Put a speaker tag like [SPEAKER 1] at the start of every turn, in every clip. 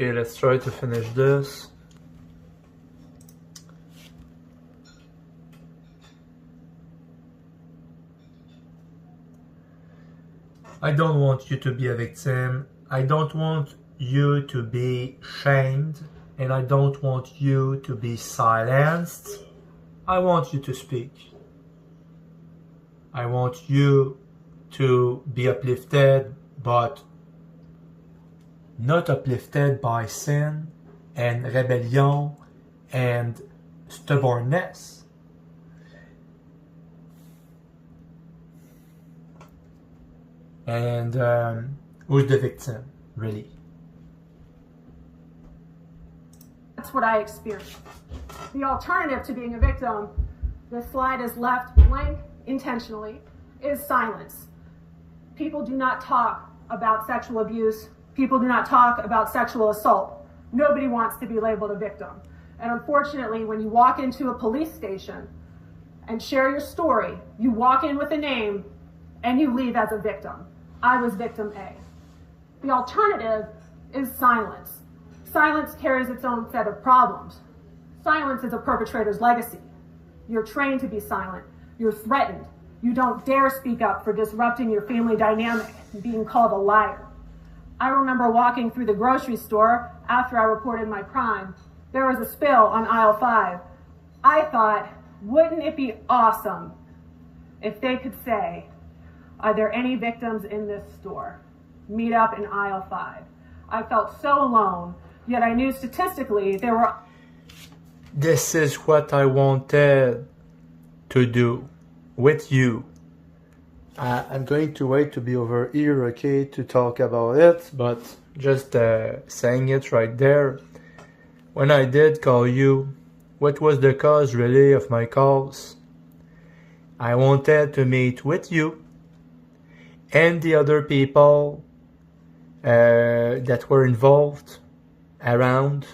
[SPEAKER 1] Okay, let's try to finish this. I don't want you to be a victim. I don't want you to be shamed. And I don't want you to be silenced. I want you to speak. I want you to be uplifted, but not uplifted by sin and rebellion and stubbornness. And who's the victim, really?
[SPEAKER 2] That's what I experienced. The alternative to being a victim, the slide is left blank intentionally, is silence. People do not talk about sexual abuse. People do not talk about sexual assault. Nobody wants to be labeled a victim. And unfortunately, when you walk into a police station and share your story, you walk in with a name and you leave as a victim. I was victim A. The alternative is silence. Silence carries its own set of problems. Silence is a perpetrator's legacy. You're trained to be silent. You're threatened. You don't dare speak up for disrupting your family dynamic and being called a liar. I remember walking through the grocery store after I reported my crime. There was a spill on aisle 5. I thought, wouldn't it be awesome if they could say, are there any victims in this store? Meet up in aisle 5. I felt so alone, yet I knew statistically there were...
[SPEAKER 1] This is what I wanted to do with you. I'm going to wait to be over here, okay, to talk about it, but just saying it right there. When I did call you, what was the cause really of my calls? I wanted to meet with you and the other people that were involved around,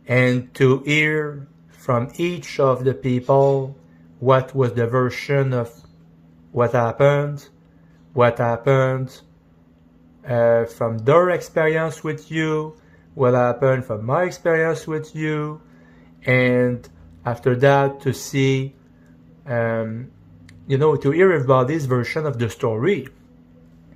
[SPEAKER 1] and to hear from each of the people what was the version of what happened from their experience with you, what happened from my experience with you, and after that to see, to hear everybody's version of the story.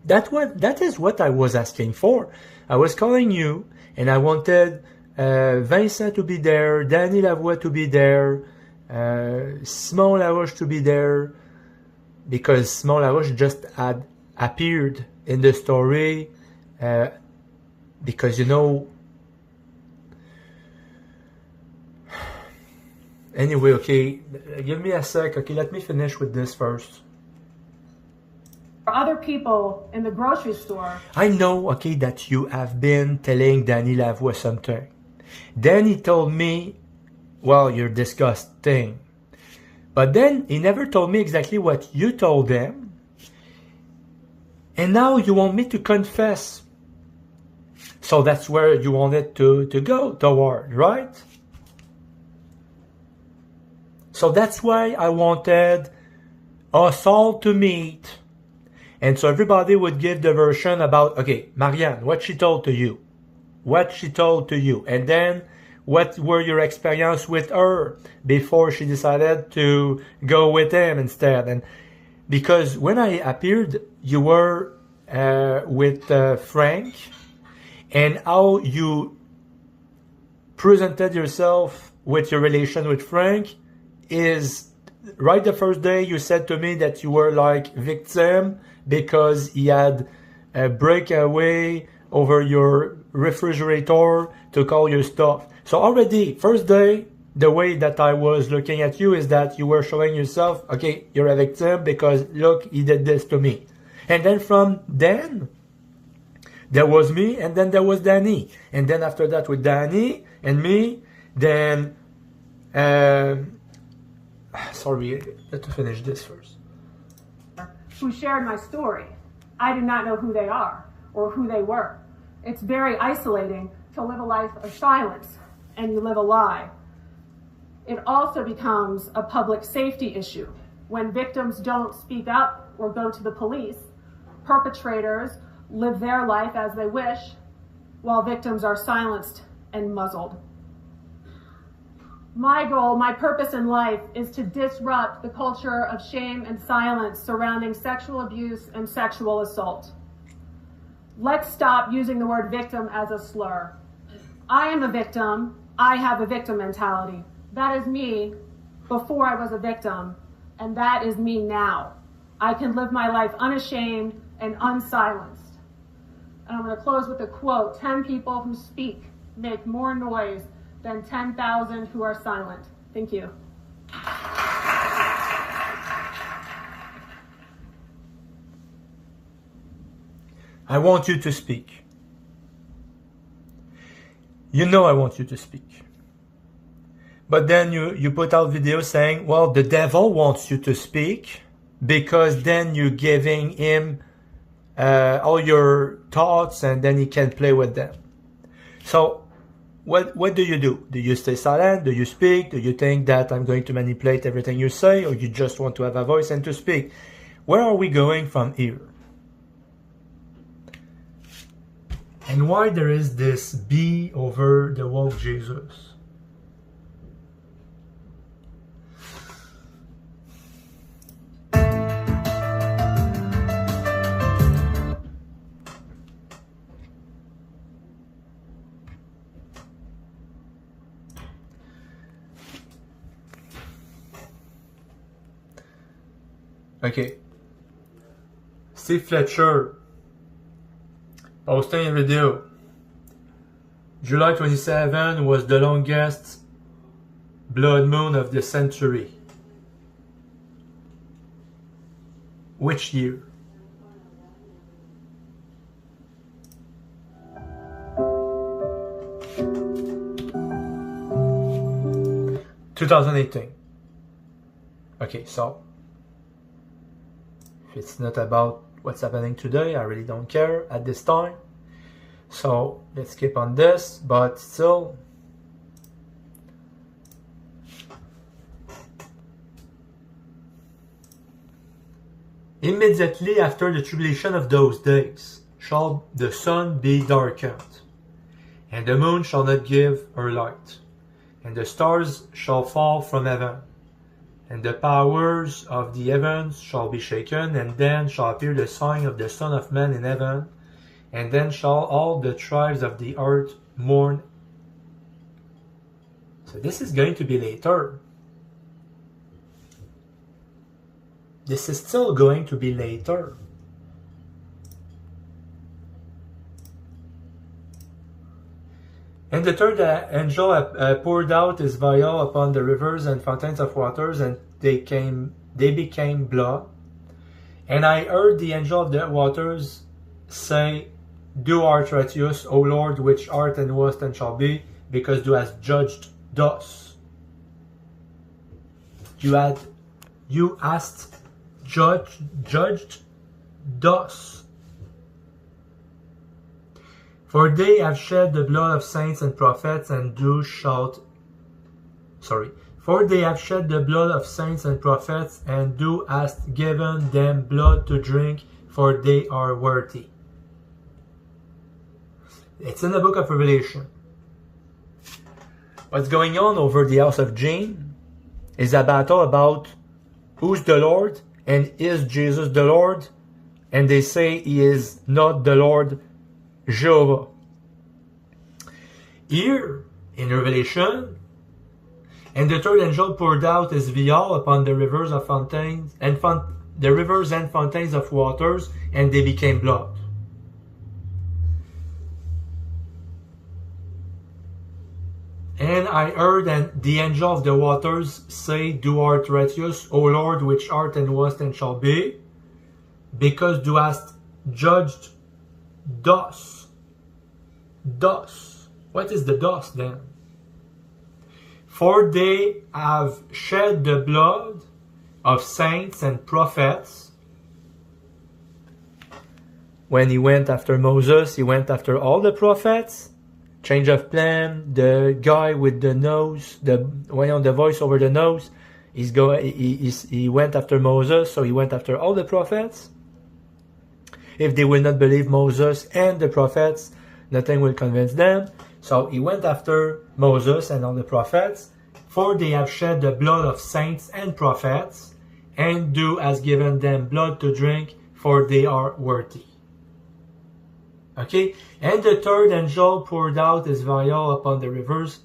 [SPEAKER 1] That is what I was asking for. I was calling you, and I wanted Vincent to be there, Danny Lavoie to be there, Simon Laroche to be there, because Simon Laroche just had appeared in the story, because anyway, okay, give me a sec, okay, let me finish with this first.
[SPEAKER 2] Other people in the grocery store.
[SPEAKER 1] I know, okay, that you have been telling Danny Lavoie something. Danny told me, well, you're disgusting. But then he never told me exactly what you told him. And now you want me to confess. So that's where you wanted to go toward, right? So that's why I wanted us all to meet. And so everybody would give the version about, okay, Marianne, what she told to you. And then what were your experience with her before she decided to go with him instead. And because when I appeared, you were with Frank, and how you presented yourself with your relation with Frank is right the first day you said to me that you were like victim because he had a breakaway over your refrigerator, took all your stuff. So already, first day, the way that I was looking at you is that you were showing yourself, okay, you're a victim because look, he did this to me. And then from then, there was me, and then there was Danny. And then after that with Danny and me, then, sorry, let's finish this first.
[SPEAKER 2] Who shared my story. I did not know who they are or who they were. It's very isolating to live a life of silence and you live a lie. It also becomes a public safety issue. When victims don't speak up or go to the police, perpetrators live their life as they wish, while victims are silenced and muzzled. My goal, my purpose in life is to disrupt the culture of shame and silence surrounding sexual abuse and sexual assault. Let's stop using the word victim as a slur. I am a victim. I have a victim mentality. That is me before I was a victim, and that is me now. I can live my life unashamed and unsilenced. And I'm going to close with a quote. 10 people who speak make more noise than 10,000 who are silent. Thank you.
[SPEAKER 1] I want you to speak. You know I want you to speak. But then you put out videos saying, well, the devil wants you to speak because then you're giving him all your thoughts and then he can play with them. So what do? Do you stay silent? Do you speak? Do you think that I'm going to manipulate everything you say, or you just want to have a voice and to speak? Where are we going from here? And why there is this be over the woke Jesus? Okay. Steve Fletcher posting a video. July 27 was the longest blood moon of the century. Which year? (2018). Okay, so if it's not about what's happening today, I really don't care at this time. So let's skip on this, but still. Immediately after the tribulation of those days shall the sun be darkened, and the moon shall not give her light, and the stars shall fall from heaven, and the powers of the heavens shall be shaken, and then shall appear the sign of the Son of Man in heaven, and then shall all the tribes of the earth mourn. So this is going to be later. This is still going to be later. And the third angel poured out his vial upon the rivers and fountains of waters, and they became blood. And I heard the angel of the waters say, Do art righteous, O Lord, which art and wast and shall be, because thou hast judged thus. You hast judged thus. For they have shed the blood of saints and prophets, and For they have shed the blood of saints and prophets, and thou hast given them blood to drink, for they are worthy. It's in the book of Revelation. What's going on over the house of Jane is a battle about who's the Lord, and is Jesus the Lord? And they say he is not the Lord Jehovah. Here in Revelation, and the third angel poured out his vial upon the rivers of fountains and the rivers and fountains of waters, and they became blood. And I heard the angel of the waters say, Thou art righteous, O Lord, which art and wast and shall be, because thou hast judged thus. Thus. What is the thus then? For they have shed the blood of saints and prophets. When he went after Moses, he went after all the prophets. Change of plan, the guy with the nose, the voice over the nose, he went after Moses, so he went after all the prophets. If they will not believe Moses and the prophets, nothing will convince them. So he went after Moses and all the prophets, for they have shed the blood of saints and prophets, and do has given them blood to drink, for they are worthy. Okay, and the third angel poured out his vial upon the rivers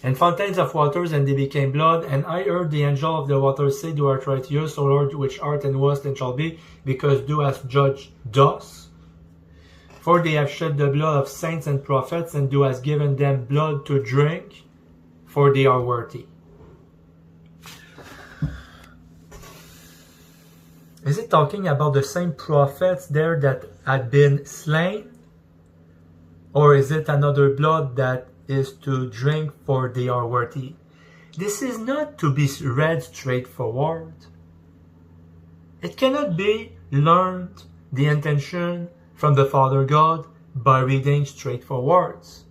[SPEAKER 1] and fountains of waters, and they became blood. And I heard the angel of the waters say, Thou art righteous, O Lord, which art and was and shall be, because thou hast judged thus. For they have shed the blood of saints and prophets, and thou hast given them blood to drink, for they are worthy. Is it talking about the same prophets there that had been slain? Or is it another blood that is to drink, for they are worthy? This is not to be read straightforward. It cannot be learned, the intention, from the Father God by reading straightforwards.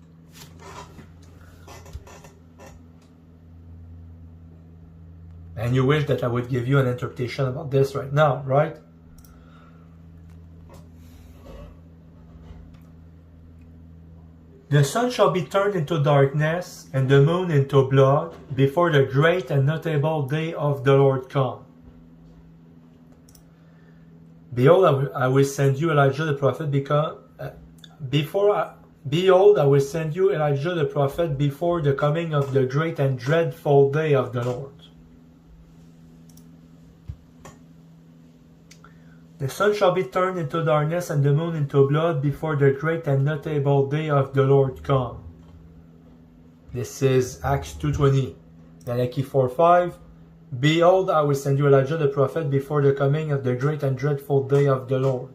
[SPEAKER 1] And you wish that I would give you an interpretation about this right now, right? The sun shall be turned into darkness, and the moon into blood, before the great and notable day of the Lord come. Behold, I will send you Elijah the prophet, behold, I will send you Elijah the prophet before the coming of the great and dreadful day of the Lord. The sun shall be turned into darkness and the moon into blood before the great and notable day of the Lord come. This is Acts 2:20. Malachi 4:5. Behold, I will send you Elijah the prophet before the coming of the great and dreadful day of the Lord.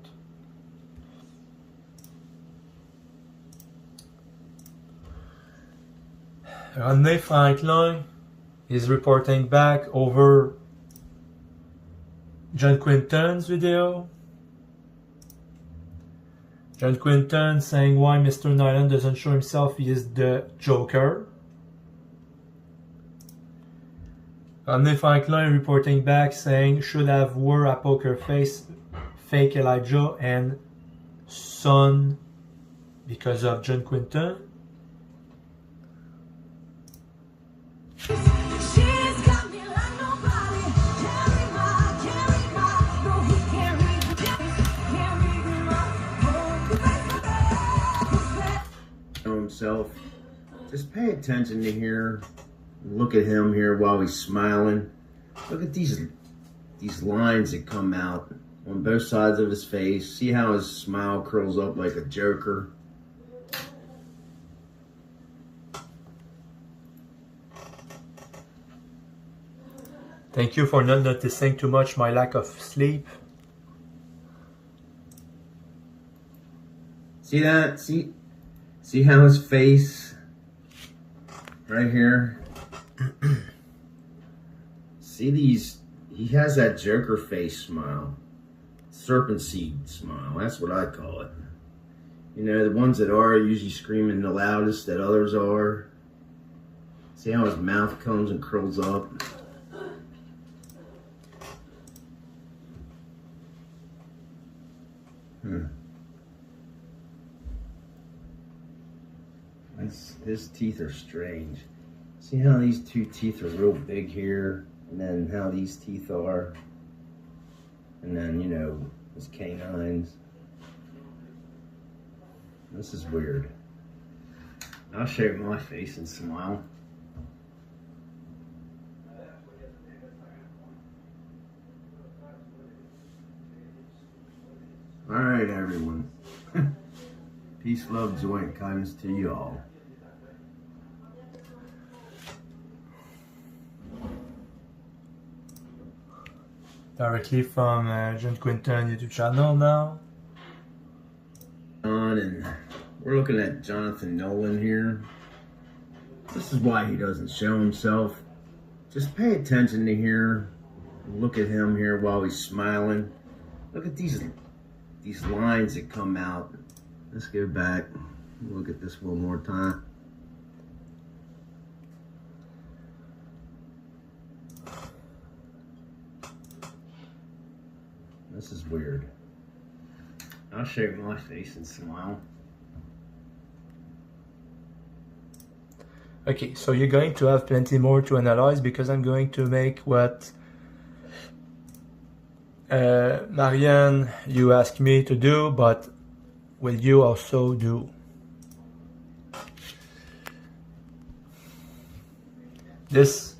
[SPEAKER 1] René Franklin is reporting back over John Quinton's video. John Quinton saying why Mr. Nyland doesn't show himself, he is the Joker. René Franklin reporting back saying should have wore a poker face, fake Elijah and son because of John Quinton.
[SPEAKER 3] Himself, just pay attention to here. Look at him here while he's smiling. Look at these lines that come out on both sides of his face. See how his smile curls up like a joker?
[SPEAKER 1] Thank you for not noticing too much my lack of sleep.
[SPEAKER 3] See that? See how his face right here? See these? He has that Joker face smile. Serpent seed smile. That's what I call it. You know, the ones that are usually screaming the loudest that others are. See how his mouth comes and curls up? His teeth are strange. See how these two teeth are real big here, and then how these teeth are, and then, you know, his canines. This is weird. I'll show you my face and smile. Alright, everyone. Peace, love, joy, and kindness to you all.
[SPEAKER 1] Directly from John Quinton YouTube channel now.
[SPEAKER 3] And we're looking at Jonathan Nolan here. This is why he doesn't show himself. Just pay attention to here. Look at him here while he's smiling. Look at these lines that come out. Let's go back. Look at this one more time. This is weird. I'll shave my face and smile.
[SPEAKER 1] Okay, so you're going to have plenty more to analyze because I'm going to make what Marianne, you asked me to do, but will you also do? This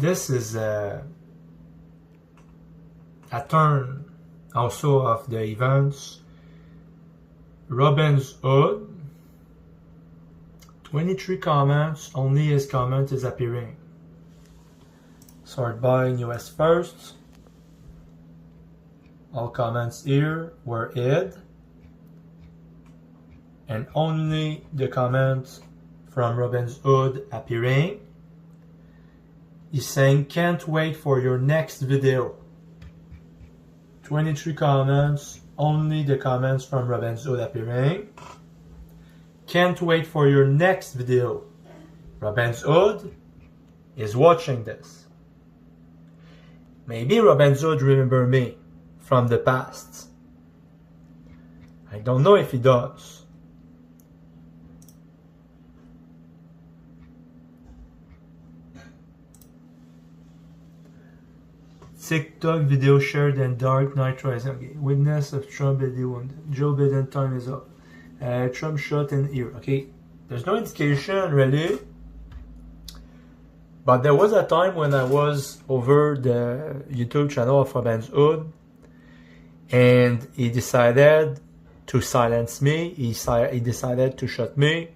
[SPEAKER 1] is a turn also of the events. Robin's Hood, 23 comments, only his comment is appearing. Sort by US first. All comments here were hid. And only the comments from Robin's Hood appearing. He's saying, can't wait for your next video. 23 comments, only the comments from Robin's Hood appearing. Can't wait for your next video. Robin's Hood is watching this. Maybe Robin's Hood remember me from the past. I don't know if he does. TikTok video shared and Dark Knight Rises. Okay. Witness of Trump video. Joe Biden time is up. Trump shot in ear. Okay. There's no indication really. But there was a time when I was over the YouTube channel of Robin's Hood and he decided to silence me. He decided to shoot me.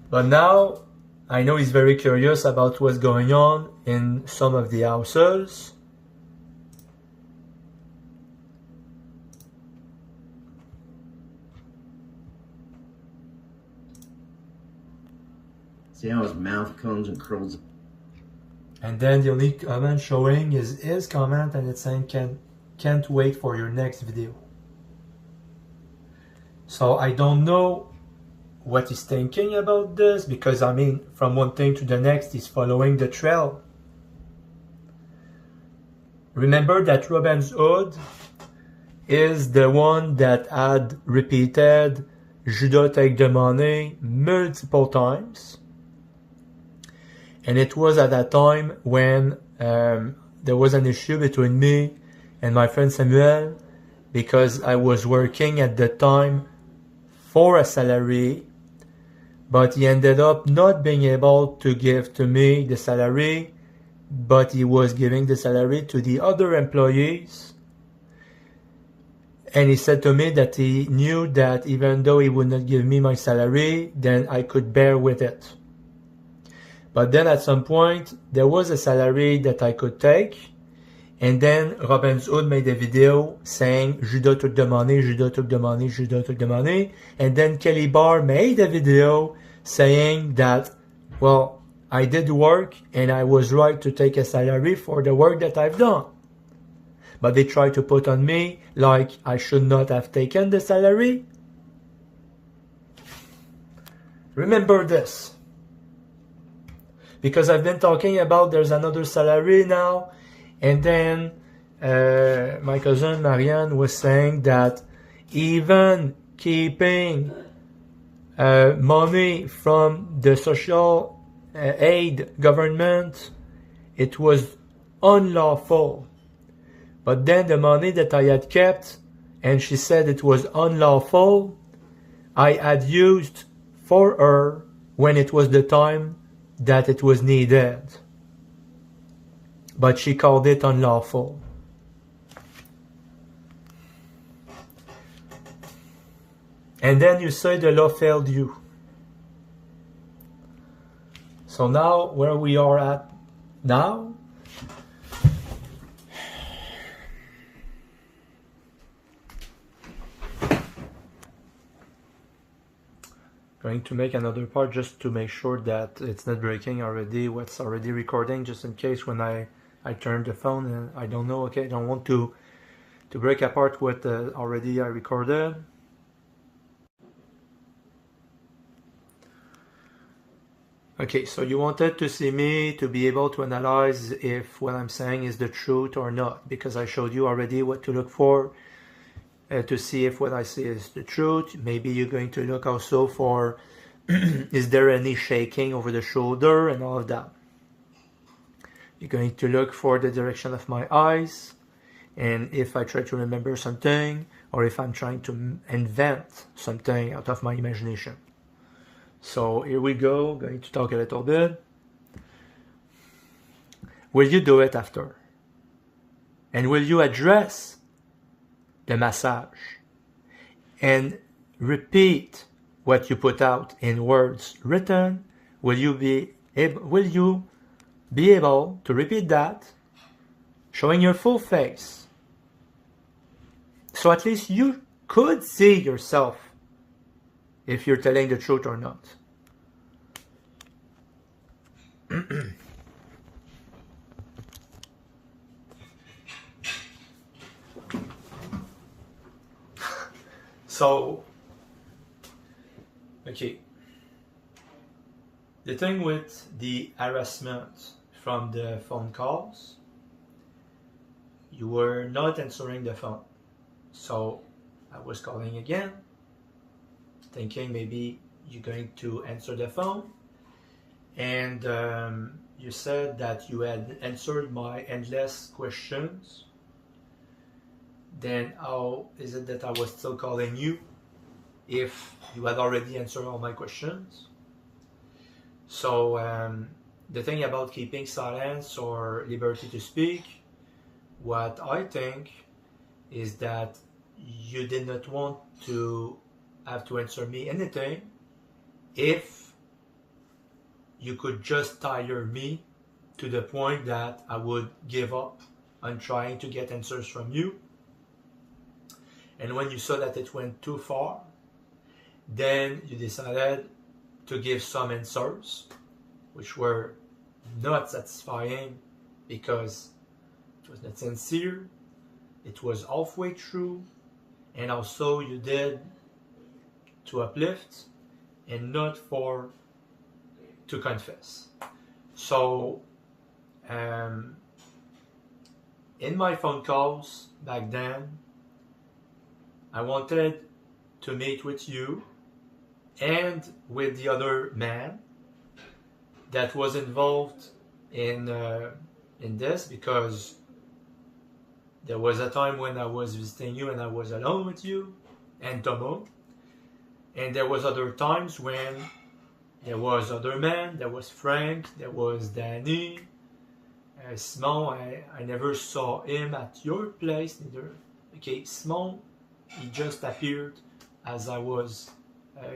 [SPEAKER 1] But now I know he's very curious about what's going on in some of the houses.
[SPEAKER 3] See how his mouth comes and curls.
[SPEAKER 1] And then the only comment showing is his comment and it's saying can't wait for your next video. So I don't know what he's thinking about this because I mean from one thing to the next he's following the trail. Remember that Robin's Hood is the one that had repeated Judas take the money multiple times. And it was at that time when there was an issue between me and my friend Samuel because I was working at the time for a salary, but he ended up not being able to give to me the salary, but he was giving the salary to the other employees. And he said to me that he knew that even though he would not give me my salary, then I could bear with it. But then at some point, there was a salary that I could take. And then Robin's Hood made a video saying, Judas took the money, Judas took the money, Judas took the money. And then Kelly Barr made a video saying that, well, I did work and I was right to take a salary for the work that I've done. But they tried to put on me like I should not have taken the salary. Remember this. Because I've been talking about there's another salary now. And then my cousin Marianne was saying that even keeping money from the social aid government, it was unlawful. But then the money that I had kept, and she said it was unlawful, I had used for her when it was the time that it was needed. But she called it unlawful. And then you say the law failed you. So now, where we are at now, going to make another part just to make sure that it's not breaking already, what's already recording, just in case when I turn the phone and I don't know, okay, I don't want to break apart what already I recorded. Okay, so you wanted to see me to be able to analyze if what I'm saying is the truth or not, because I showed you already what to look for to see if what I say is the truth. Maybe you're going to look also for is there any shaking over the shoulder and all of that. You're going to look for the direction of my eyes, and if I try to remember something, or if I'm trying to invent something out of my imagination. So here we go, going to talk a little bit. Will you do it after? And will you address the massage and repeat what you put out in words written? Will you be able to repeat that, showing your full face? So at least you could see yourself if you're telling the truth or not. So, okay. The thing with the harassment from the phone calls, you were not answering the phone. So I was calling again, thinking maybe you're going to answer the phone. And you said that you had answered my endless questions. Then how is it that I was still calling you if you had already answered all my questions? So the thing about keeping silence or liberty to speak, what I think is that you did not want to have to answer me anything if you could just tire me to the point that I would give up on trying to get answers from you. And when you saw that it went too far, then you decided to give some answers, which were not satisfying because it was not sincere, it was halfway true, and also you did to uplift and not for to confess. So in my phone calls back then, I wanted to meet with you and with the other man that was involved in this, because there was a time when I was visiting you and I was alone with you and Tomo, and there was other times when there was other men, there was Frank, there was Danny, Simon. I never saw him at your place neither. Okay, Simon, he just appeared as I was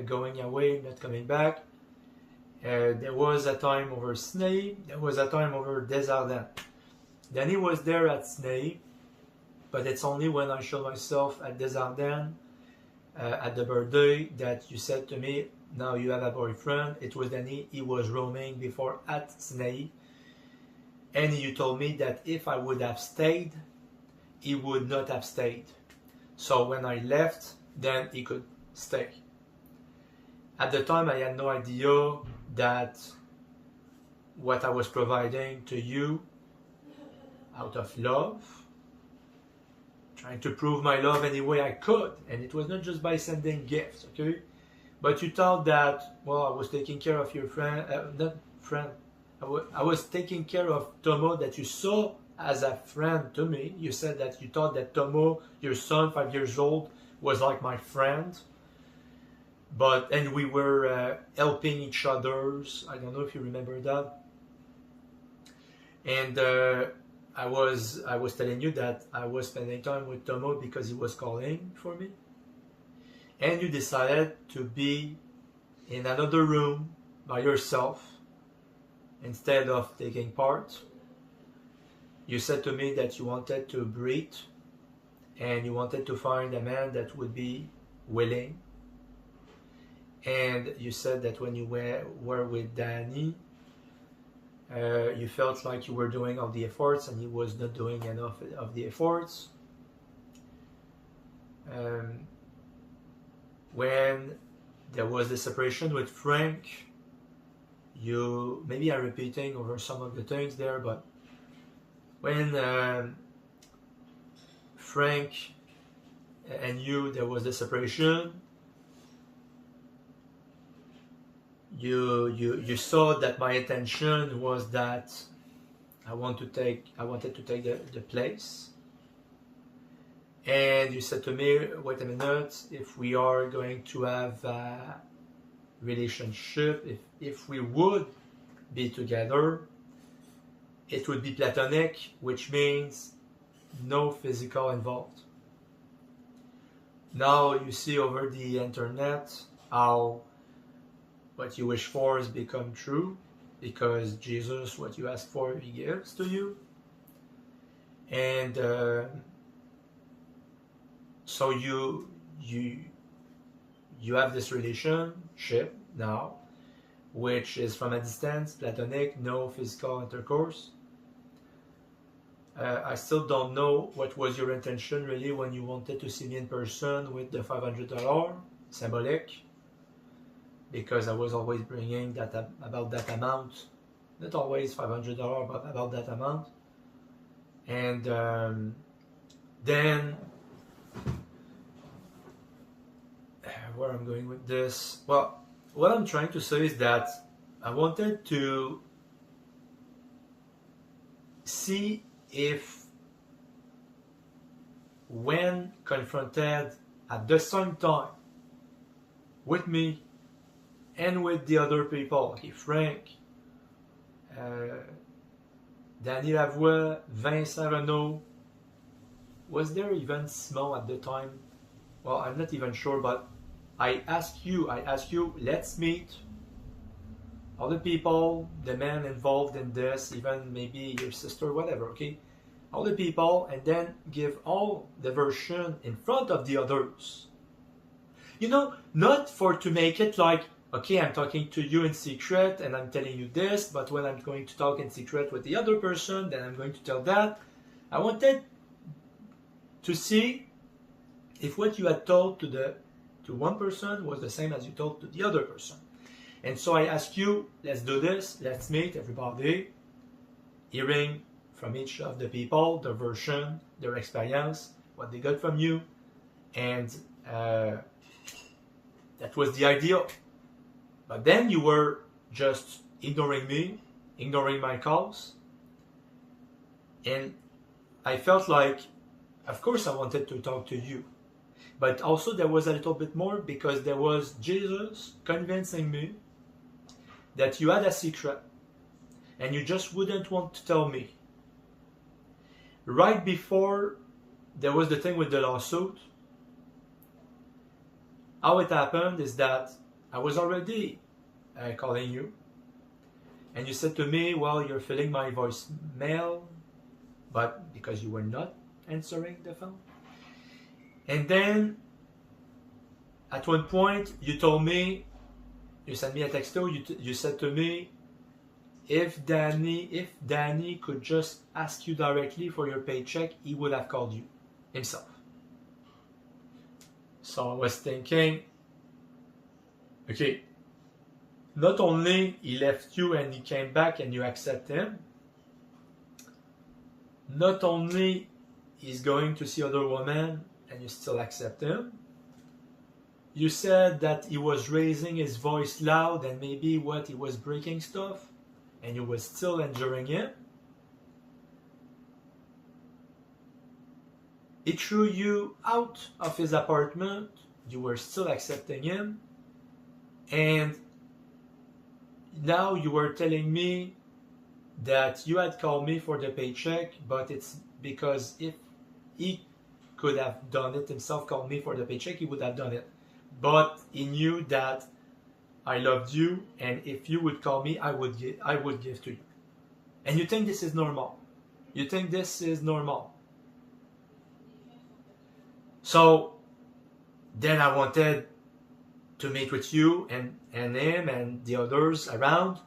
[SPEAKER 1] going away, not coming back. There was a time over Snake, there was a time over Desjardins. Danny was there at Snake, but it's only when I showed myself at Desjardins at the birthday that you said to me, now you have a boyfriend. It was Danny, he was roaming before at Snake. And you told me that if I would have stayed, he would not have stayed. So when I left, then he could stay. At the time, I had no idea that what I was providing to you out of love, trying to prove my love any way I could, and it was not just by sending gifts, okay? But you thought that, well, I was taking care of your friend, not friend, I was taking care of Tomo that you saw as a friend to me. You said that you thought that Tomo, your son, 5 years old, was like my friend. And we were helping each other's. I don't know if you remember that. And I was telling you that I was spending time with Tomo because he was calling for me. And you decided to be in another room by yourself instead of taking part. You said to me that you wanted to breathe and you wanted to find a man that would be willing. And you said that when you were with Danny, you felt like you were doing all the efforts and he was not doing enough of the efforts. When there was the separation with Frank, maybe I'm repeating over some of the things there, but when Frank and you, there was the separation. You saw that my intention was that I wanted to take the place. And you said to me, wait a minute, if we are going to have a relationship, if we would be together, it would be platonic, which means no physical involved. Now you see over the internet how what you wish for has become true, because Jesus, what you ask for, he gives to you. And so you have this relationship now, which is from a distance, platonic, no physical intercourse. I still don't know what was your intention really when you wanted to see me in person with the $500 symbolic, because I was always bringing that about that amount, not always $500, but about that amount. And then where I'm going with this, well, what I'm trying to say is that I wanted to see if, when confronted at the same time with me and with the other people, okay, Frank, Danny Lavoie, Vincent Renault, was there even Simon at the time? Well, I'm not even sure, but I ask you, let's meet all the people, the men involved in this, even maybe your sister, whatever, okay? All the people, and then give all the version in front of the others. You know, not for to make it like, okay, I'm talking to you in secret and I'm telling you this, but when I'm going to talk in secret with the other person, then I'm going to tell that. I wanted to see if what you had told to one person was the same as you told to the other person. And so I asked you, let's do this, let's meet everybody, hearing from each of the people, their version, their experience, what they got from you. And that was the idea. But then you were just ignoring me, ignoring my calls. And I felt like, of course I wanted to talk to you. But also there was a little bit more, because there was Jesus convincing me that you had a secret and you just wouldn't want to tell me. Right before there was the thing with the lawsuit, how it happened is that I was already calling you, and you said to me, well, you're filling my voicemail, but because you were not answering the phone. And then at one point you told me, you sent me a texto, you said to me, if Danny could just ask you directly for your paycheck, he would have called you himself. So I was thinking, okay, not only he left you and he came back and you accept him, not only he's going to see other women and you still accept him, you said that he was raising his voice loud and maybe what he was breaking stuff, and you were still enduring him. He threw you out of his apartment, you were still accepting him, and now you were telling me that you had called me for the paycheck, but it's because if he could have done it himself, called me for the paycheck, he would have done it. But he knew that I loved you, and if you would call me, I would give to you. And you think this is normal. You think this is normal. So then I wanted to meet with you and him and the others around,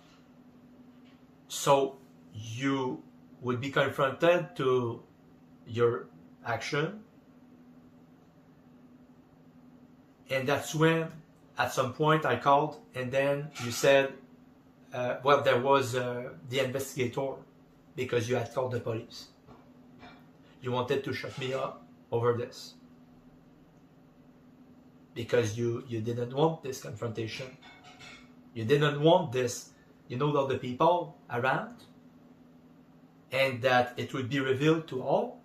[SPEAKER 1] so you would be confronted to your action. And that's when, at some point, I called, and then you said, well, there was the investigator, because you had called the police. You wanted to shut me up over this. because you didn't want this confrontation. You didn't want this, all the people around, and that it would be revealed to all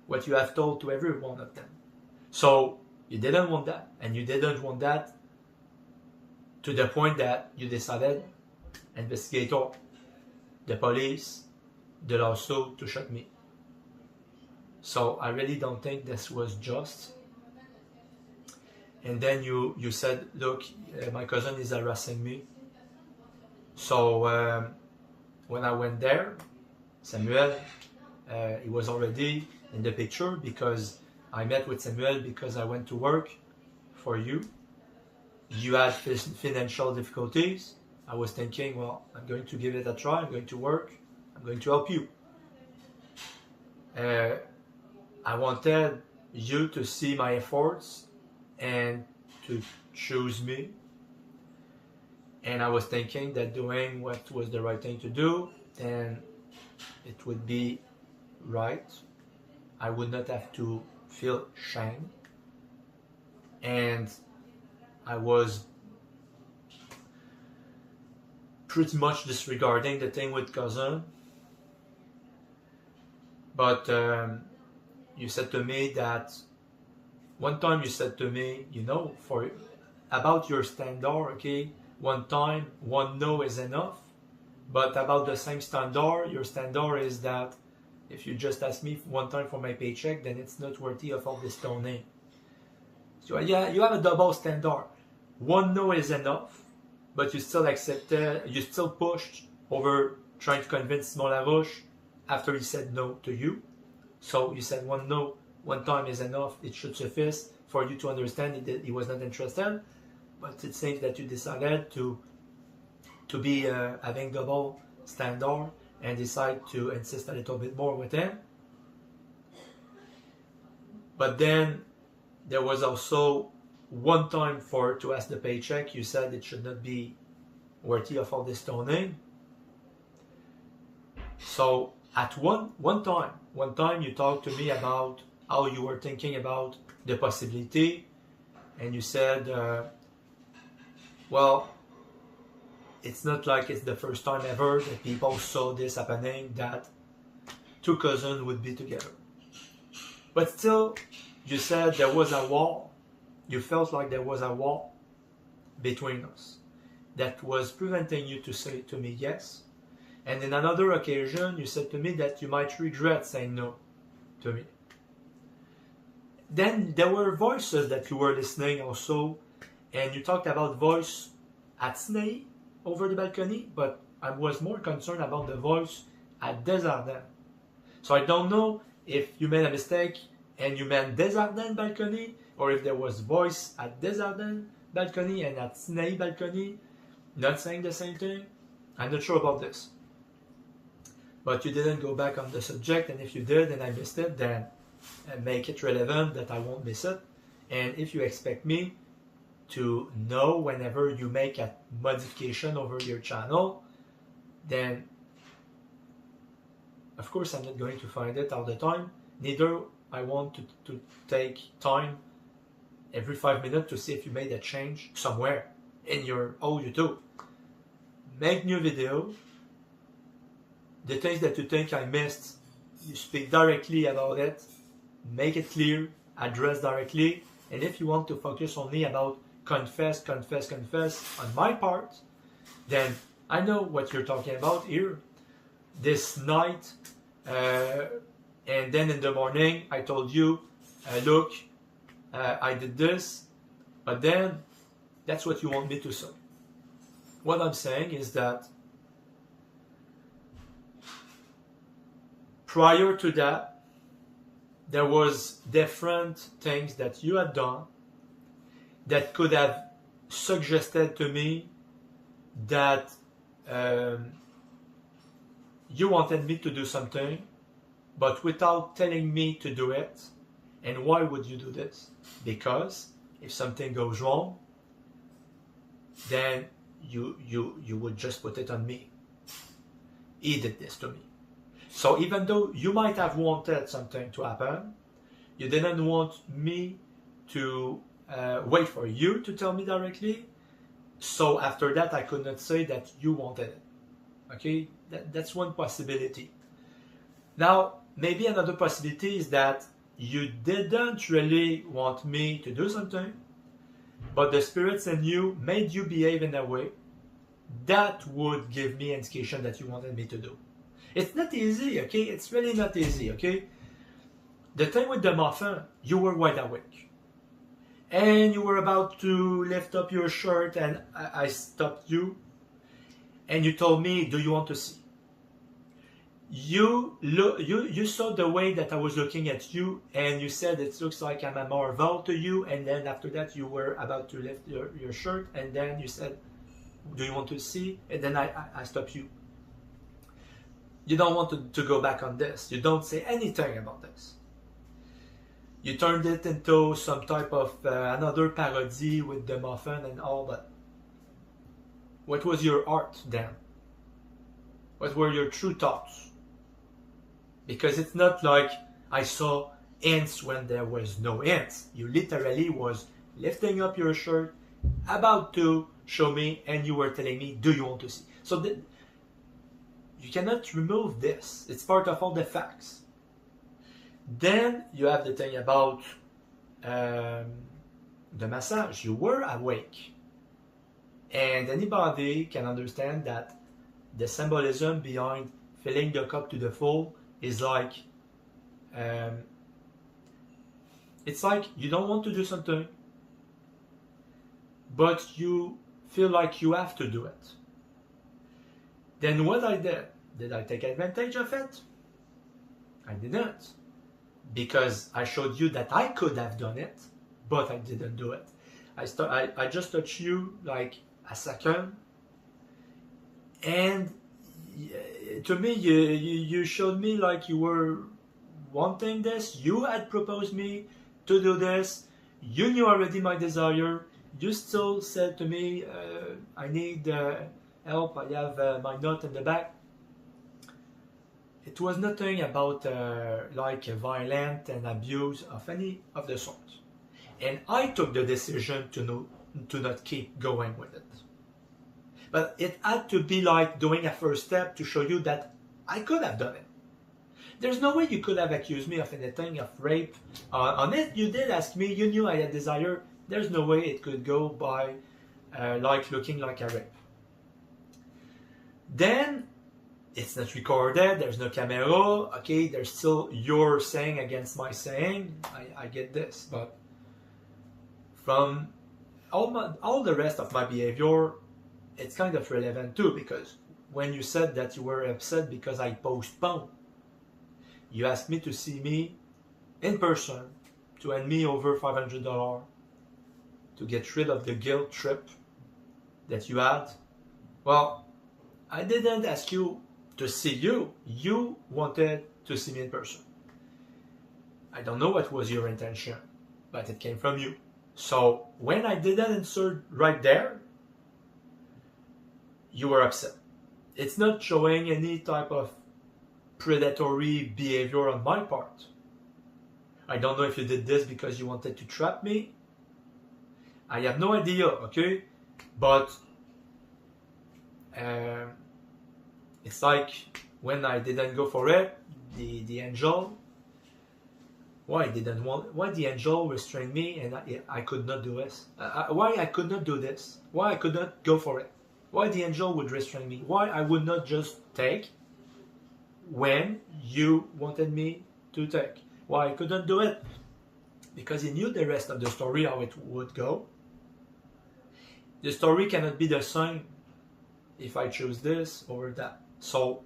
[SPEAKER 1] what you have told to every one of them. So you didn't want that, and you didn't want that to the point that you decided, investigator, the police, the lawsuit to shut me. So I really don't think this was just. And then you said, look, my cousin is harassing me. So when I went there, Samuel, he was already in the picture because I met with Samuel because I went to work for you. You had financial difficulties. I was thinking, well, I'm going to give it a try. I'm going to work. I'm going to help you. I wanted you to see my efforts and to choose me. And I was thinking that doing what was the right thing to do, then it would be right. I would not have to feel shame. And I was pretty much disregarding the thing with cousin. But you said to me that one time you said to me, for about your standard, okay, one time, one no is enough. But about the same standard, your standard is that if you just ask me one time for my paycheck, then it's not worthy of all this stoning. So yeah, you have a double standard. One no is enough, but you still accepted, you still pushed over trying to convince Montlarouche after he said no to you. So you said one no, one time is enough, it should suffice for you to understand that he was not interested. But it seems that you decided to be having double standard and decide to insist a little bit more with him. But then there was also one time to ask the paycheck. You said it should not be worthy of all this stoning. So at one time you talked to me about how you were thinking about the possibility, and you said, well, it's not like it's the first time ever that people saw this happening, that two cousins would be together. But still, you said there was a wall. You felt like there was a wall between us that was preventing you to say to me yes. And in another occasion, you said to me that you might regret saying no to me. Then there were voices that you were listening also, and you talked about voice at Snae over the balcony, but I was more concerned about the voice at Desjardins. So I don't know if you made a mistake and you meant Desjardins balcony, or if there was voice at Desjardins balcony and at Snae balcony, not saying the same thing. I'm not sure about this. But you didn't go back on the subject, and if you did and I missed it, then make it relevant that I won't miss it. And if you expect me to know whenever you make a modification over your channel, then of course I'm not going to find it all the time. Neither I want to take time every 5 minutes to see if you made a change somewhere in your old YouTube. Make new video. The things that you think I missed, you speak directly about it, make it clear, address directly, and if you want to focus only about confess on my part, then I know what you're talking about here. This night, and then in the morning, I told you, look, I did this, but then that's what you want me to say. What I'm saying is that prior to that, there was different things that you had done that could have suggested to me that you wanted me to do something, but without telling me to do it. And why would you do this? Because if something goes wrong, then you would just put it on me. He did this to me. So even though you might have wanted something to happen, you didn't want me to wait for you to tell me directly. So after that, I could not say that you wanted it. Okay, that's one possibility. Now, maybe another possibility is that you didn't really want me to do something, but the spirits in you made you behave in a way that would give me indication that you wanted me to do. It's not easy, okay? It's really not easy, okay? The thing with the muffin, you were wide awake. And you were about to lift up your shirt and I stopped you. And you told me, do you want to see? You saw the way that I was looking at you and you said it looks like I'm a marvel to you, and then after that you were about to lift your shirt and then you said, do you want to see? And then I stopped you. You don't want to go back on this. You don't say anything about this. You turned it into some type of another parody with the muffin and all, but what was your art then? What were your true thoughts? Because it's not like I saw ants when there was no ants. You literally was lifting up your shirt, about to show me, and you were telling me, do you want to see? So you cannot remove this. It's part of all the facts. Then you have the thing about the massage. You were awake. And anybody can understand that the symbolism behind filling the cup to the full is like, it's like you don't want to do something, but you feel like you have to do it. Then what I did I take advantage of it? I didn't. Because I showed you that I could have done it, but I didn't do it. I just touched you like a second, and to me, you showed me like you were wanting this. You had proposed me to do this. You knew already my desire. You still said to me, I need help. I have my note in the back. It was nothing about like violent and abuse of any of the sort. And I took the decision to not keep going with it. But it had to be like doing a first step to show you that I could have done it. There's no way you could have accused me of anything, of rape. On it, you did ask me, you knew I had desire. There's no way it could go by like looking like a rape. Then, it's not recorded, there's no camera, okay, there's still your saying against my saying, I get this, but from all the rest of my behavior, it's kind of relevant too, because when you said that you were upset because I postponed, you asked me to see me in person, to hand me over $500 to get rid of the guilt trip that you had. Well, I didn't ask you to see you. You wanted to see me in person. I don't know what was your intention, but it came from you. So when I did that insert right there, you were upset. It's not showing any type of predatory behavior on my part. I don't know if you did this because you wanted to trap me. I have no idea, okay? But it's like when I didn't go for it, the angel, why the angel restrained me and I could not do this? Why I could not do this? Why I could not go for it? Why the angel would restrain me? Why I would not just take when you wanted me to take? Why I couldn't do it? Because he knew the rest of the story, how it would go. The story cannot be the same if I choose this or that. So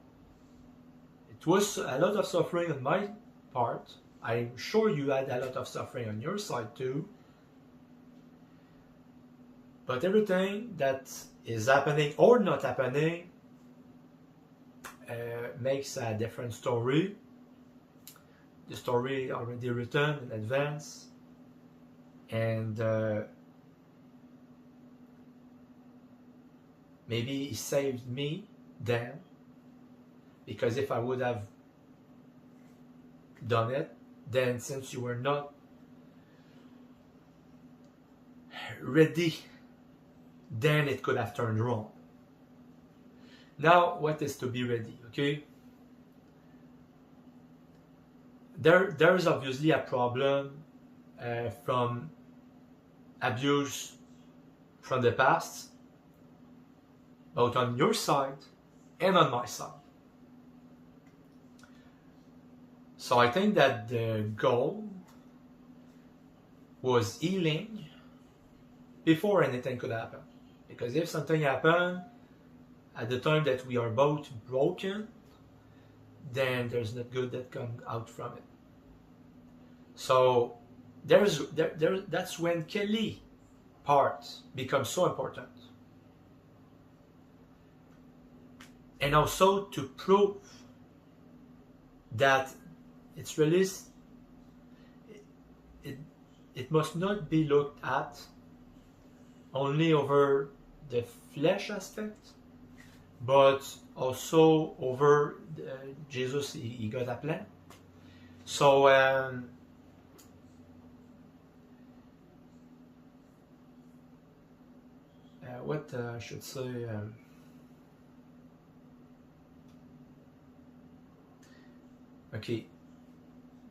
[SPEAKER 1] it was a lot of suffering on my part. I'm sure you had a lot of suffering on your side too. But everything that is happening or not happening makes a different story. The story already written in advance, and maybe he saved me then, because if I would have done it, then since you were not ready, then it could have turned wrong. Now, what is to be ready, okay? There's obviously a problem from abuse from the past, both on your side and on my side. So I think that the goal was healing before anything could happen. Because if something happened at the time that we are both broken, then there's not good that comes out from it. So that's when Kelly part becomes so important. And also to prove that it's really, it must not be looked at only over the flesh aspect, but also over Jesus, he got a plan. So what I should say, okay,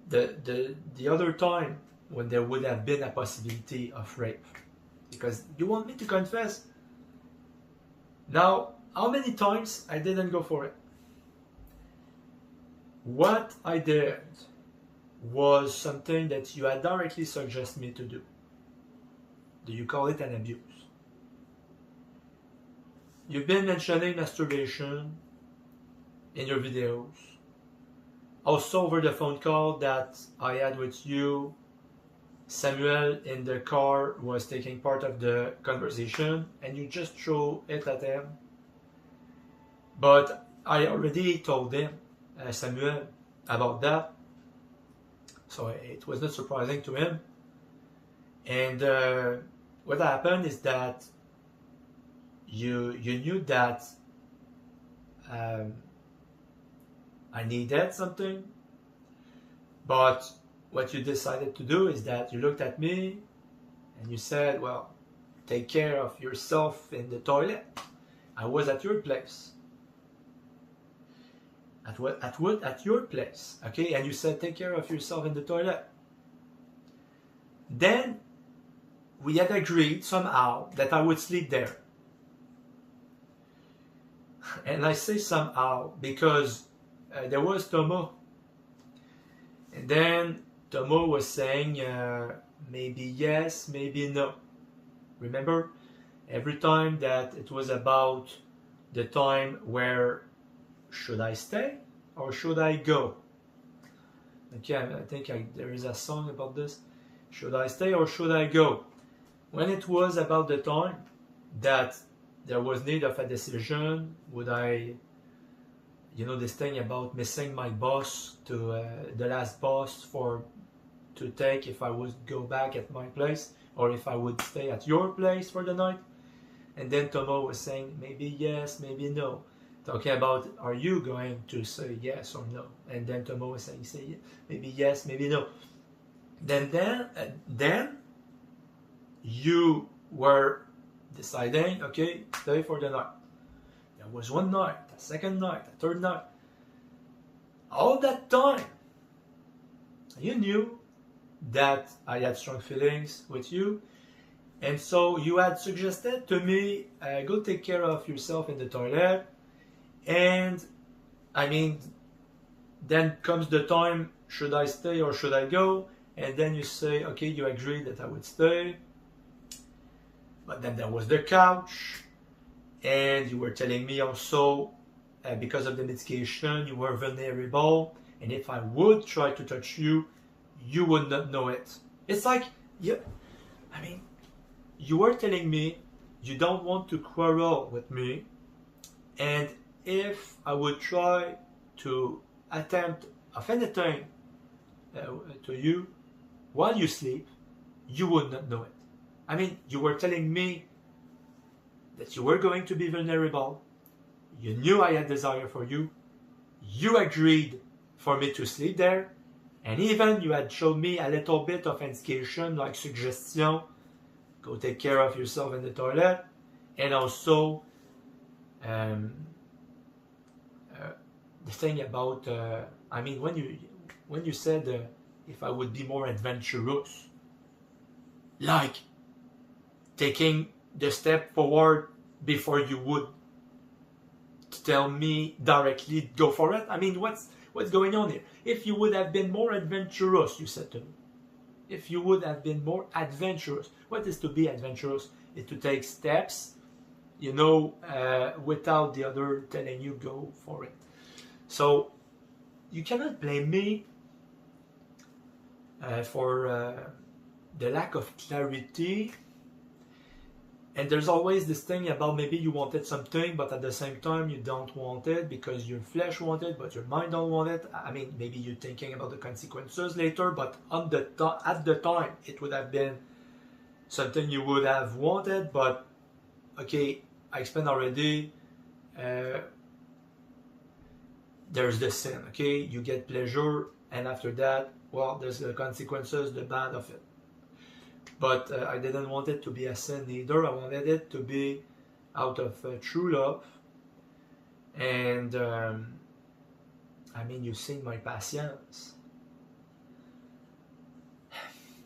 [SPEAKER 1] the other time when there would have been a possibility of rape, because you want me to confess. Now, how many times I didn't go for it? What I did was something that you had directly suggested me to do. Do you call it an abuse? You've been mentioning masturbation in your videos. Also over the phone call that I had with you, Samuel in the car was taking part of the conversation and you just throw it at him. But I already told him, Samuel, about that. So it was not surprising to him. And what happened is that you knew that I needed something, but what you decided to do is that you looked at me and you said, well, take care of yourself in the toilet. I was at your place. At your place, okay? And you said, take care of yourself in the toilet. Then we had agreed somehow that I would sleep there. And I say somehow because there was Tomo. And then Tomo was saying maybe yes, maybe no. Remember? Every time that it was about the time where should I stay or should I go? Okay, I think there is a song about this. Should I stay or should I go? When it was about the time that there was need of a decision, would I, you know, this thing about missing my bus to the last bus to take if I would go back at my place or if I would stay at your place for the night. And then Tomo was saying maybe yes, maybe no. Talking about are you going to say yes or no? And then Tomo was saying maybe yes, maybe no. Then you were deciding, okay, stay for the night. There was one night, a second night, a third night. All that time, you knew that I had strong feelings with you. And so you had suggested to me, go take care of yourself in the toilet. And I mean, then comes the time, should I stay or should I go? And then you say, okay, you agreed that I would stay. But then there was the couch. And you were telling me also, because of the medication, you were vulnerable. And if I would try to touch you, you would not know it. It's like, you were telling me you don't want to quarrel with me. And if I would try to attempt of anything to you while you sleep, you would not know it. I mean, you were telling me that you were going to be vulnerable. You knew I had desire for you. You agreed for me to sleep there. And even you had shown me a little bit of indication, like suggestion, go take care of yourself in the toilet, and also the thing about I mean, when you said if I would be more adventurous, like taking the step forward before you would tell me directly go for it. I mean, what's going on here? If you would have been more adventurous, you said to me. If you would have been more adventurous. What is to be adventurous? Is to take steps, you know, without the other telling you go for it. So you cannot blame me for the lack of clarity. And there's always this thing about maybe you wanted something, but at the same time you don't want it because your flesh wants it, but your mind don't want it. I mean, maybe you're thinking about the consequences later, but at the time it would have been something you would have wanted. But okay, I explained already. There's the sin. Okay, you get pleasure, and after that, well, there's the consequences, the bad of it. But I didn't want it to be a sin either. I wanted it to be out of true love. And I mean, you've seen my patience.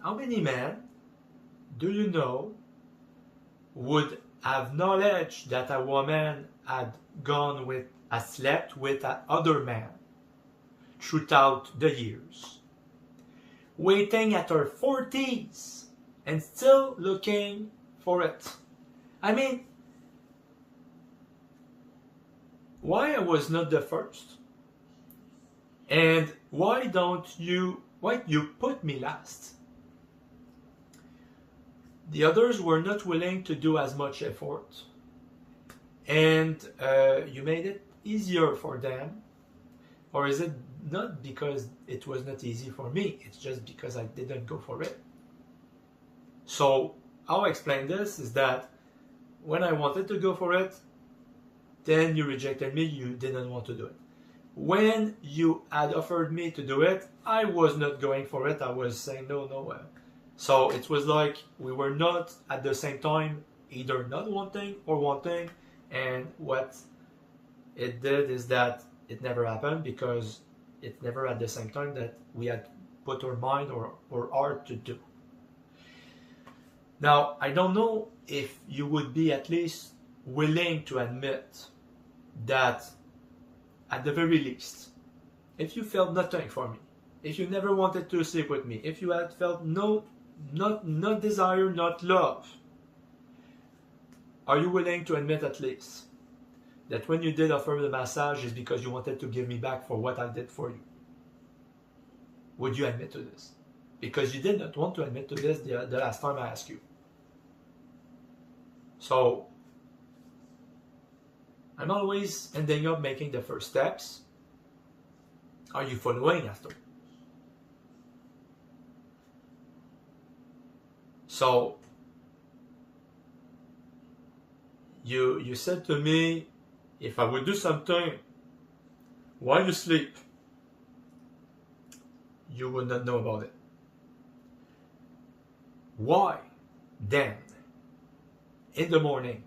[SPEAKER 1] How many men do you know would have knowledge that a woman had slept with another man throughout the years, waiting at her 40s, and still looking for it? I mean, why I was not the first? And why you put me last? The others were not willing to do as much effort. And you made it easier for them. Or is it not because it was not easy for me? It's just because I didn't go for it. So how I explain this is that when I wanted to go for it, then you rejected me, you didn't want to do it. When you had offered me to do it, I was not going for it, I was saying no. So it was like we were not at the same time either not wanting or wanting, and what it did is that it never happened because it never at the same time that we had put our mind or heart to do. Now, I don't know if you would be at least willing to admit that at the very least, if you felt nothing for me, if you never wanted to sleep with me, if you had felt not desire, not love, are you willing to admit at least that when you did offer the massage is because you wanted to give me back for what I did for you? Would you admit to this? Because you did not want to admit to this the last time I asked you. So, I'm always ending up making the first steps. Are you following after? So, you said to me, if I would do something while you sleep, you would not know about it. Why then, in the morning,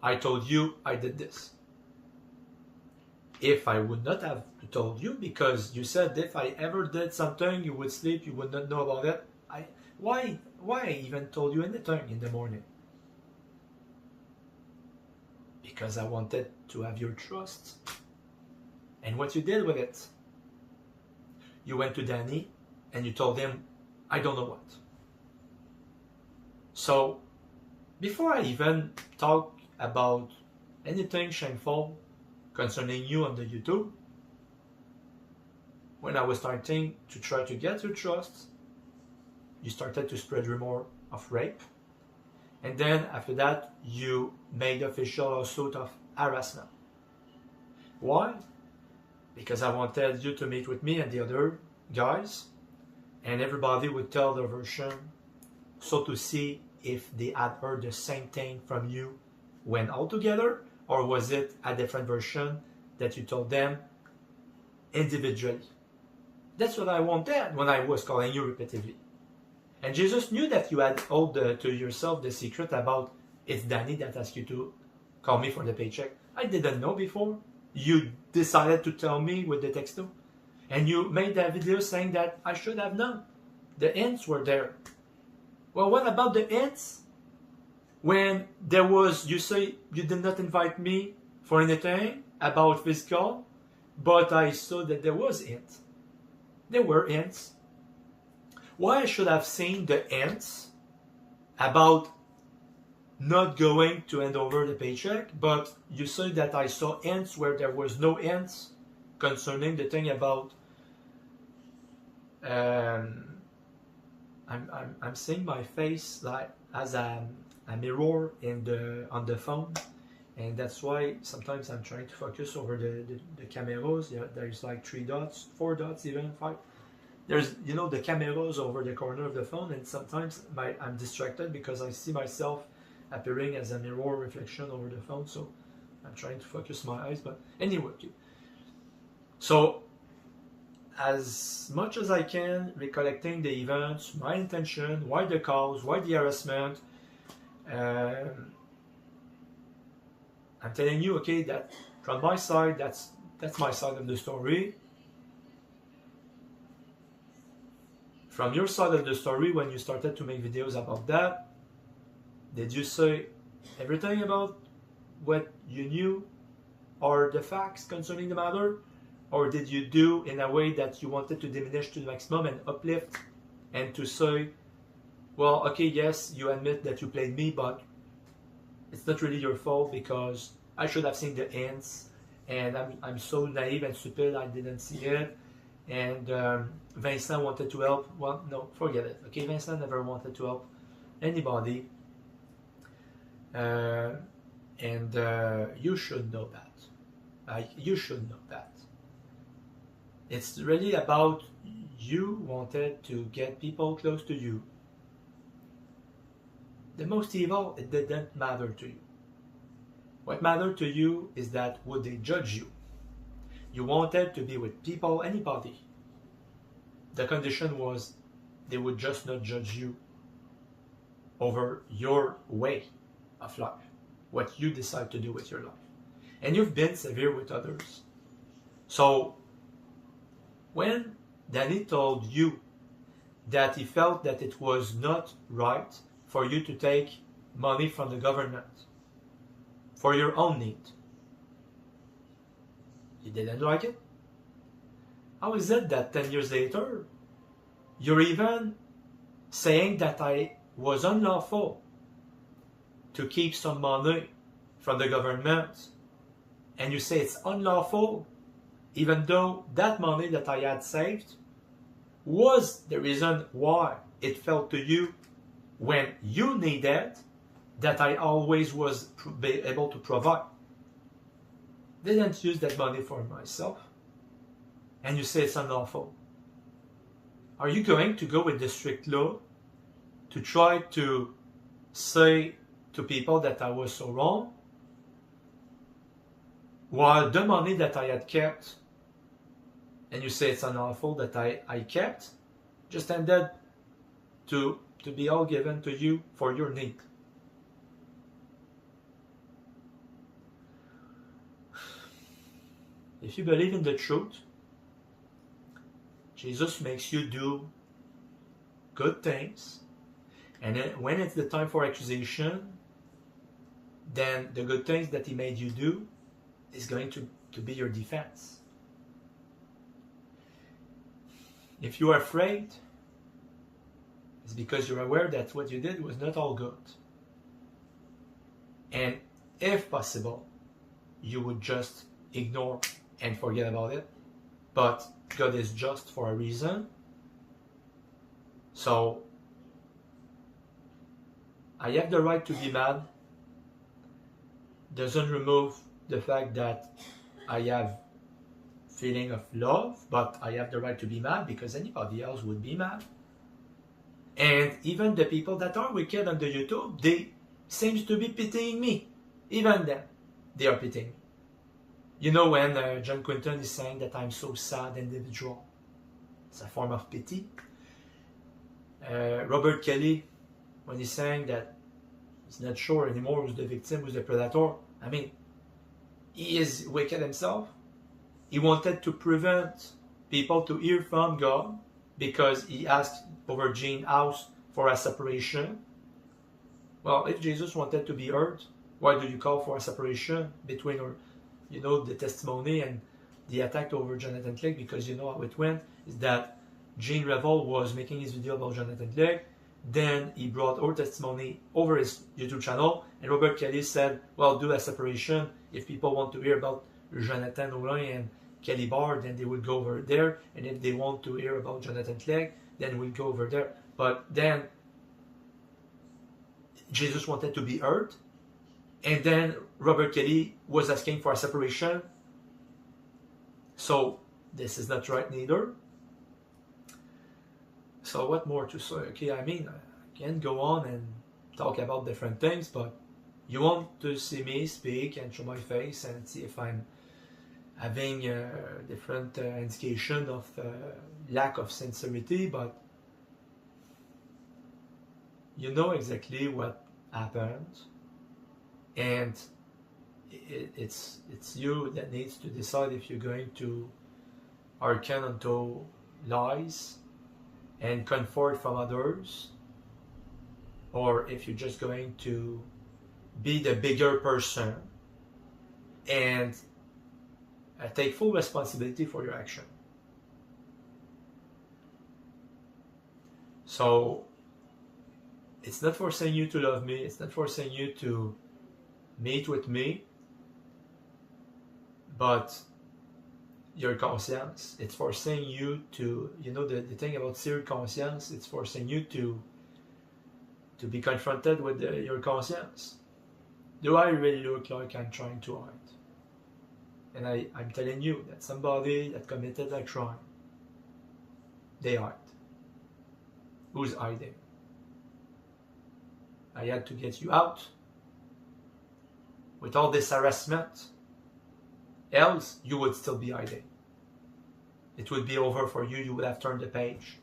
[SPEAKER 1] I told you I did this? If I would not have told you, because you said if I ever did something, you would sleep, you would not know about it. Why I even told you anything in the morning? Because I wanted to have your trust. And what you did with it? You went to Danny and you told him, I don't know what. So, before I even talk about anything shameful concerning you on the YouTube, when I was starting to try to get your trust, you started to spread rumor of rape. And then after that, you made official lawsuit of harassment. Why? Because I wanted you to meet with me and the other guys, and everybody would tell their version, so to see if they had heard the same thing from you when all together, or was it a different version that you told them individually. That's what I wanted when I was calling you repeatedly. And Jesus knew that you had held to yourself the secret about it's Danny that asked you to call me for the paycheck. I didn't know before. You decided to tell me with the texto. And you made that video saying that I should have known. The hints were there. Well, what about the hints? When there was, you say you did not invite me for anything about physical, but I saw that there was hints. There were hints. Why I should have seen the hints about not going to hand over the paycheck, but you say that I saw hints where there was no hints concerning the thing about I'm seeing my face like as a mirror on the phone, and that's why sometimes I'm trying to focus over the cameras. Yeah, there's like 3 dots, 4 dots, even 5. There's, you know, the cameras over the corner of the phone, and sometimes I'm distracted because I see myself appearing as a mirror reflection over the phone, so I'm trying to focus my eyes. But anyway, so as much as I can, recollecting the events, my intention, why the cause, why the harassment, I'm telling you, okay, that from my side, that's my side of the story. From your side of the story, when you started to make videos about that, did you say everything about what you knew or the facts concerning the matter? Or did you do in a way that you wanted to diminish to the maximum and uplift and to say, well, okay, yes, you admit that you played me, but it's not really your fault because I should have seen the hints, and I'm so naive and stupid I didn't see it. And Vincent wanted to help. Well, no, forget it. Okay, Vincent never wanted to help anybody. And you should know that. You should know that. It's really about you wanted to get people close to you. The most evil, it didn't matter to you. What mattered to you is that would they judge you? You wanted to be with people, anybody. The condition was they would just not judge you over your way of life, what you decide to do with your life. And you've been severe with others. So when Danny told you that he felt that it was not right for you to take money from the government for your own need, you didn't like it? How is it that 10 years later, you're even saying that I was unlawful to keep some money from the government, and you say it's unlawful even though that money that I had saved was the reason why it felt to you when you needed that I always was able to provide. Didn't use that money for myself, and you say it's unlawful. Are you going to go with the strict law to try to say to people that I was so wrong, while the money that I had kept, and you say it's unlawful that I kept, just ended to be all given to you for your need? If you believe in the truth, Jesus makes you do good things, and then when it's the time for accusation, then the good things that he made you do is going to be your defense. If you are afraid, it's because you're aware that what you did was not all good. And if possible, you would just ignore and forget about it. But God is just for a reason. So I have the right to be mad. Doesn't remove the fact that I have feeling of love, but I have the right to be mad because anybody else would be mad. And even the people that are wicked on the YouTube, they seems to be pitying me. Even them, they are pitying me. You know, when John Quinton is saying that I'm so sad individual, it's a form of pity. Robert Kelly, when he's saying that he's not sure anymore who's the victim, who's the predator. I mean, he is wicked himself. He wanted to prevent people to hear from God because he asked over Jean's house for a separation. Well, if Jesus wanted to be heard, why do you call for a separation between, the testimony and the attack over Jonathan Clegg? Because you know how it went, is that Jean Revel was making his video about Jonathan Clegg. Then he brought our testimony over his YouTube channel, and Robert Kelly said, well, do a separation. If people want to hear about Jonathan Aulin and Kelly Barr, then they will go over there, and if they want to hear about Jonathan Clegg, then we'll go over there. But then Jesus wanted to be heard, and then Robert Kelly was asking for a separation. So this is not right neither. So what more to say? Okay, I mean, I can go on and talk about different things, but you want to see me speak and show my face and see if I'm having a different indication of lack of sincerity, but you know exactly what happened, and it's you that needs to decide if you're going to hearken unto lies and comfort from others, or if you're just going to be the bigger person and take full responsibility for your action. So it's not forcing you to love me, it's not forcing you to meet with me, but your conscience, it's forcing you to, the thing about seared conscience, it's forcing you to be confronted with your conscience. Do I really look like I'm trying to hide? And I'm telling you that somebody that committed a crime, they hide. Who's hiding? I had to get you out with all this harassment. Else, you would still be hiding. It would be over for you. You would have turned the page.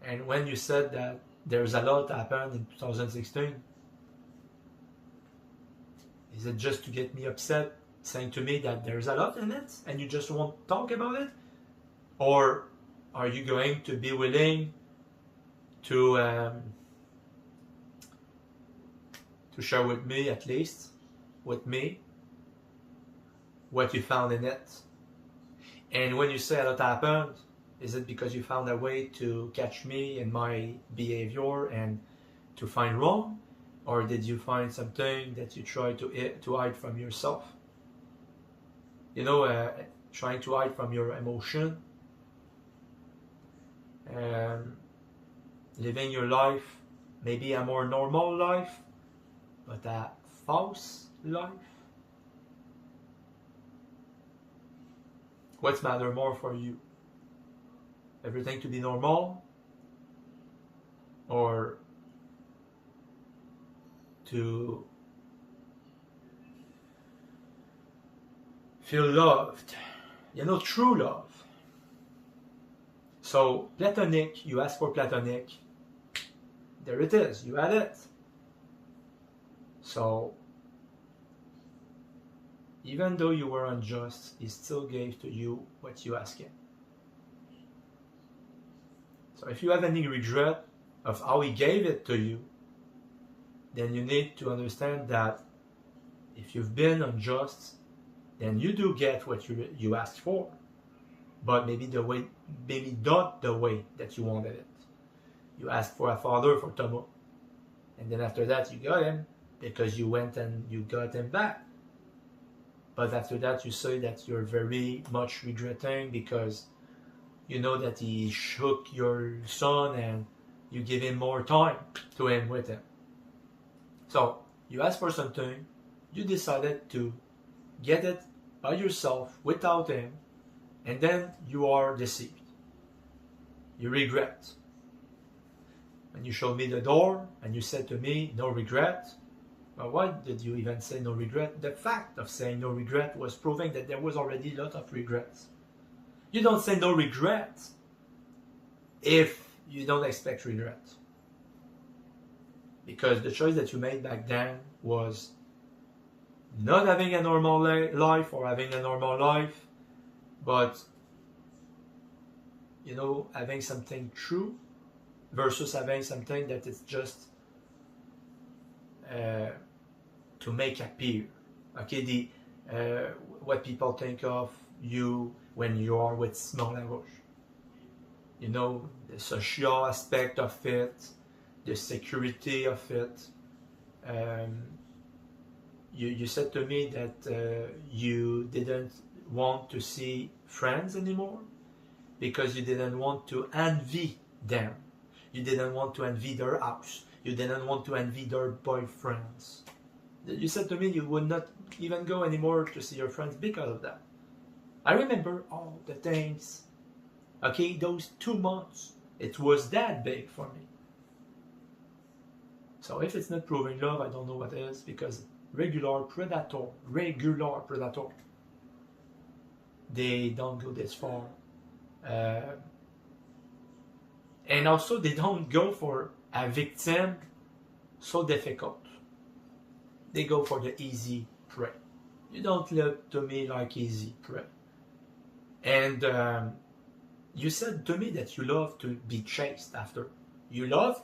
[SPEAKER 1] And when you said that there's a lot happened in 2016, is it just to get me upset, saying to me that there's a lot in it and you just won't talk about it? Or are you going to be willing to share with me, at least, with me, what you found in it? And when you say a lot happened, is it because you found a way to catch me in my behavior and to find wrong? Or did you find something that you tried to hide from yourself? Trying to hide from your emotion, living your life, maybe a more normal life, but a false life. What's matter more for you? Everything to be normal, or to feel loved? True love. So platonic, you ask for platonic, there it is, you had it. So even though you were unjust, he still gave to you what you asked him. So if you have any regret of how he gave it to you, then you need to understand that if you've been unjust, then you do get what you asked for, but maybe not the way that you wanted it. You asked for a father for Tomo, and then after that you got him because you went and you got him back. But after that you say that you're very much regretting because you know that he shook your son and you give him more time to him with him. So you asked for something, you decided to get it by yourself without him, and then you are deceived. You regret. When you showed me the door and you said to me, no regret, well, why did you even say no regret? The fact of saying no regret was proving that there was already a lot of regrets. You don't say no regrets if you don't expect regret. Because the choice that you made back then was not having a normal life or having a normal life, but having something true versus having something that is just to make appear. Okay, what people think of you when you are with Simon Larouche. The social aspect of it, the security of it. You said to me that you didn't want to see friends anymore because you didn't want to envy them. You didn't want to envy their house. You didn't want to envy their boyfriends. You said to me you would not even go anymore to see your friends because of that. I remember all the things. Okay, those 2 months, it was that big for me. So if it's not proving love, I don't know what is, because regular predator, they don't go this far. And also they don't go for a victim so difficult. They go for the easy prey. You don't look to me like easy prey. And you said to me that you love to be chased after. You love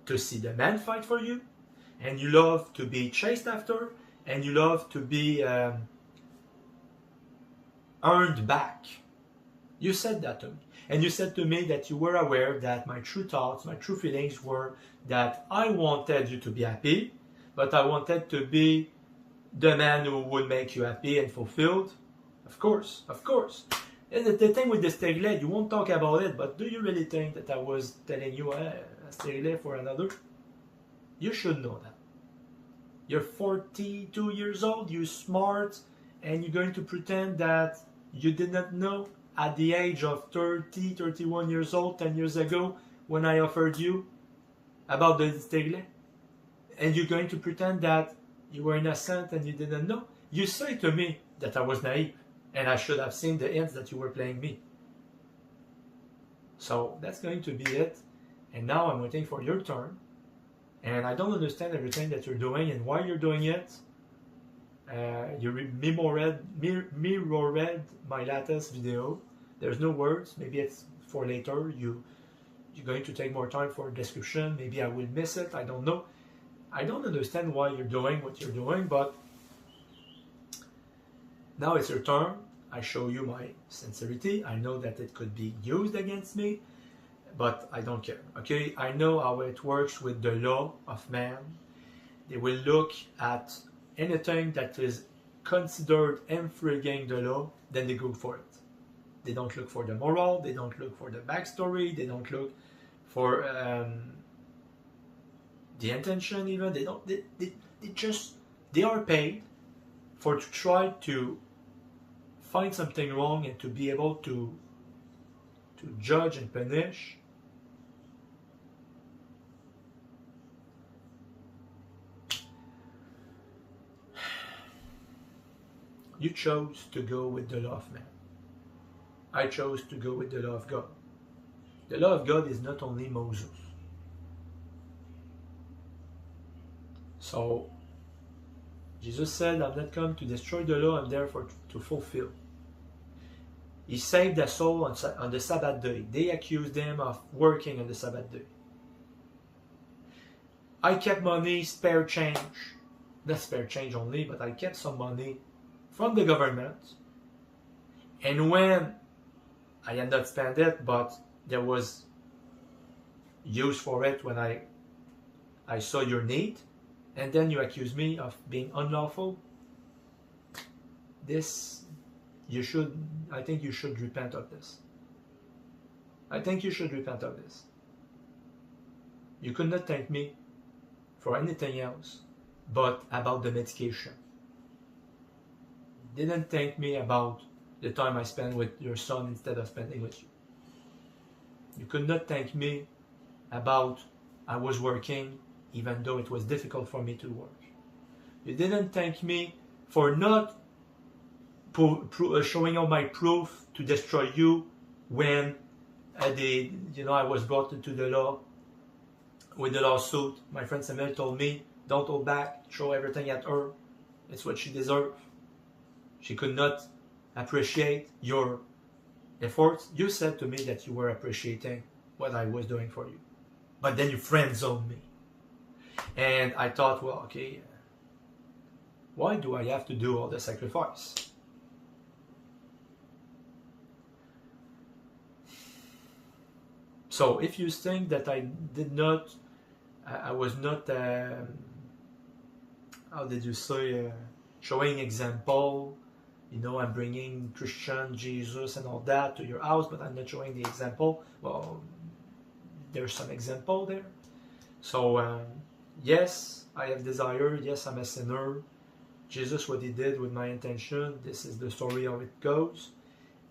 [SPEAKER 1] to see the man fight for you, and you love to be chased after, and you love to be earned back. You said that to me. And you said to me that you were aware that my true thoughts, my true feelings were that I wanted you to be happy, but I wanted to be the man who would make you happy and fulfilled. Of course. And the thing with the stérilé, you won't talk about it, but do you really think that I was telling you a stérilé for another? You should know that. You're 42 years old, you're smart, and you're going to pretend that you did not know at the age of 30, 31 years old, 10 years ago, when I offered you about the stérilé. And you're going to pretend that you were innocent and you didn't know. You say to me that I was naive, and I should have seen the hints that you were playing me. So that's going to be it. And now I'm waiting for your turn. And I don't understand everything that you're doing and why you're doing it. You mirrored my latest video. There's no words. Maybe it's for later. You're going to take more time for a description. Maybe I will miss it. I don't know. I don't understand why you're doing what you're doing, but now it's your turn. I show you my sincerity. I know that it could be used against me, but I don't care. Okay, I know how it works with the law of man. They will look at anything that is considered infringing the law, then they go for it. They don't look for the moral, they don't look for the backstory, they don't look for the intention even. They are paid to try to find something wrong and to be able to judge and punish. You chose to go with the law of man. I chose to go with the law of God. The law of God is not only Moses. So, Jesus said, I'm not come to destroy the law, I'm there to fulfill. He saved a soul on the Sabbath day. They accused him of working on the Sabbath day. I kept money, spare change. Not spare change only, but I kept some money from the government. And when I had not spent it, but there was use for it when I saw your need, and then you accuse me of being unlawful. I think you should repent of this. I think you should repent of this. You could not thank me for anything else but about the medication. You didn't thank me about the time I spent with your son instead of spending with you. You could not thank me about I was working even though it was difficult for me to work. You didn't thank me for not showing all my proof to destroy you when I was brought into the law with the lawsuit. My friend Samuel told me, don't hold back, throw everything at her. It's what she deserved. She could not appreciate your efforts. You said to me that you were appreciating what I was doing for you. But then you friend zoned me. And I thought, well, okay, why do I have to do all the sacrifice? So if you think that I was not, how did you say, showing example, I'm bringing Christian, Jesus and all that to your house, but I'm not showing the example, well, there's some example there. So, yes, I have desire, yes, I'm a sinner. Jesus, what he did with my intention, this is the story how it goes.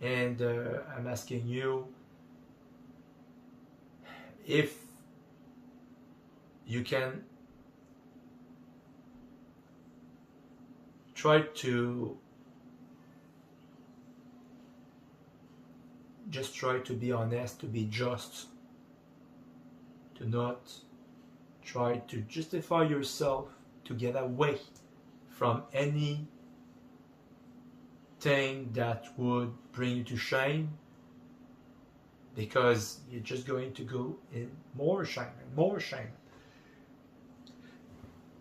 [SPEAKER 1] And I'm asking you, if you can try to be honest, to be just, to not try to justify yourself, to get away from anything that would bring you to shame, because you're just going to go in more shame and more shame.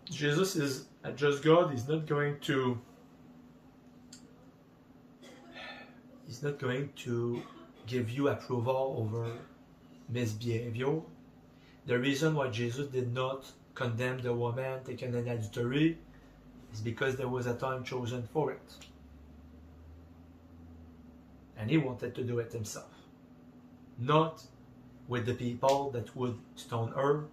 [SPEAKER 1] Jesus is a just God. He's not going to give you approval over misbehavior. The reason why Jesus did not condemn the woman taken in adultery is because there was a time chosen for it. And he wanted to do it himself. Not with the people that would stone her,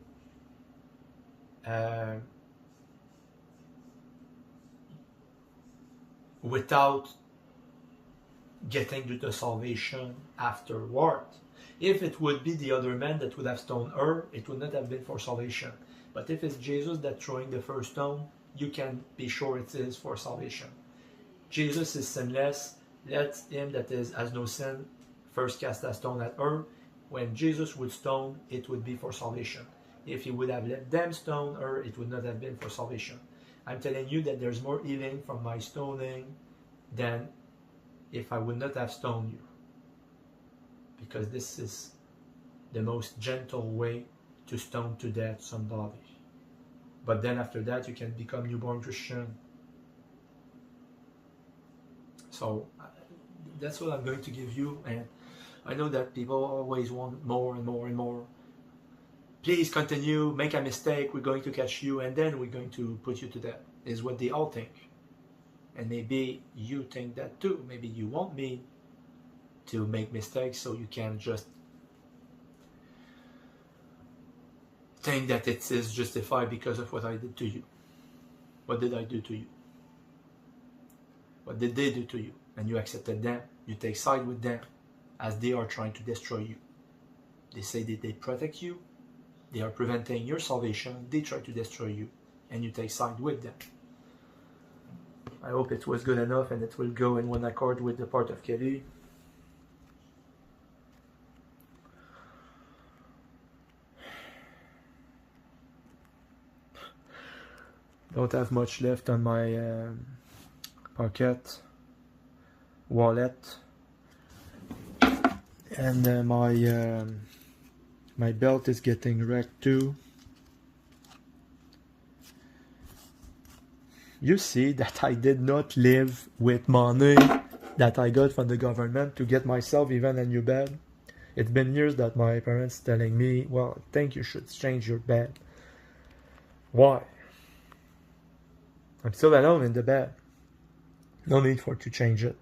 [SPEAKER 1] without getting to the salvation afterward. If it would be the other man that would have stoned her, it would not have been for salvation. But if it's Jesus that's throwing the first stone, you can be sure it is for salvation. Jesus is sinless. Let him that has no sin first cast a stone at her. When Jesus would stone, it would be for salvation. If he would have let them stone her, it would not have been for salvation. I'm telling you that there's more healing from my stoning than if I would not have stoned you. Because this is the most gentle way to stone to death somebody. But then after that, you can become newborn Christian. So that's what I'm going to give you. And I know that people always want more and more and more. Please continue, make a mistake, we're going to catch you, and then we're going to put you to death, is what they all think. And maybe you think that too. Maybe you want me to make mistakes so you can just think that it is justified because of what I did to you. What did I do to you? What did they do to you? And you accepted them. You take side with them as they are trying to destroy you. They say that they protect you. They are preventing your salvation. They try to destroy you. And you take side with them. I hope it was good enough and it will go in one accord with the part of Kelly. Don't have much left on my pocket, wallet, and my belt is getting wrecked too. You see that I did not live with money that I got from the government to get myself even a new bed. It's been years that my parents telling me, well, I think you should change your bed. Why? I'm still alone in the bed. No need for to change it.